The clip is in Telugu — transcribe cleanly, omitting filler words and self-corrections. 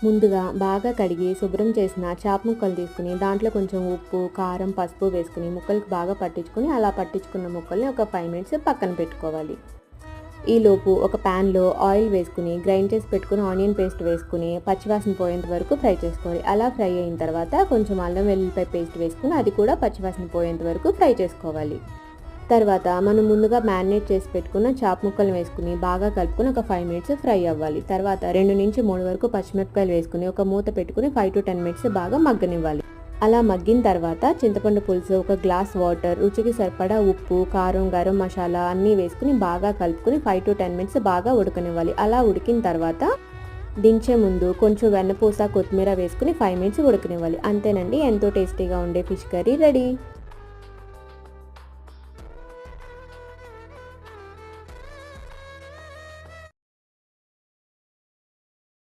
ముందుగా బాగా కడిగి శుభ్రం చేసిన చేప ముక్కలు తీసుకుని దాంట్లో కొంచెం ఉప్పు, కారం, పసుపు వేసుకుని ముక్కలకు బాగా పట్టించుకొని అలా పట్టించుకున్న ముక్కల్ని ఒక 5 మినిట్స్ పక్కన పెట్టుకోవాలి. ఈలోపు ఒక ప్యాన్లో ఆయిల్ వేసుకుని గ్రైండ్ చేసి పెట్టుకుని ఆనియన్ పేస్ట్ వేసుకుని పచ్చివాసన పోయేంత వరకు ఫ్రై చేసుకోవాలి. అలా ఫ్రై అయిన తర్వాత కొంచెం అల్లం వెల్లుల్లిపాయ పేస్ట్ వేసుకుని అది కూడా పచ్చివాసన పోయేంత వరకు ఫ్రై చేసుకోవాలి. తర్వాత మనం ముందుగా మ్యారినేట్ చేసి పెట్టుకున్న చాప్ ముక్కలు వేసుకుని బాగా కలుపుకొని ఒక 5 మినిట్స్ ఫ్రై అవ్వాలి. తర్వాత 2 నుంచి 3 వరకు పచ్చిమిరపకాయలు వేసుకుని ఒక మూత పెట్టుకుని 5 to 10 మినిట్స్ బాగా మగ్గనివ్వాలి. అలా మగ్గిన తర్వాత చింతపండు పులుసు, ఒక గ్లాస్ వాటర్, రుచికి సరిపడా ఉప్పు, కారం, గరం మసాలా అన్నీ వేసుకుని బాగా కలుపుకొని 5 to 10 మినిట్స్ బాగా ఉడకనివ్వాలి. అలా ఉడికిన తర్వాత దించే ముందు కొంచెం వెన్నపూస, కొత్తిమీర వేసుకుని 5 మినిట్స్ ఉడకనివ్వాలి. అంతేనండి, ఎంతో టేస్టీగా ఉండే ఫిష్ కర్రీ రెడీ.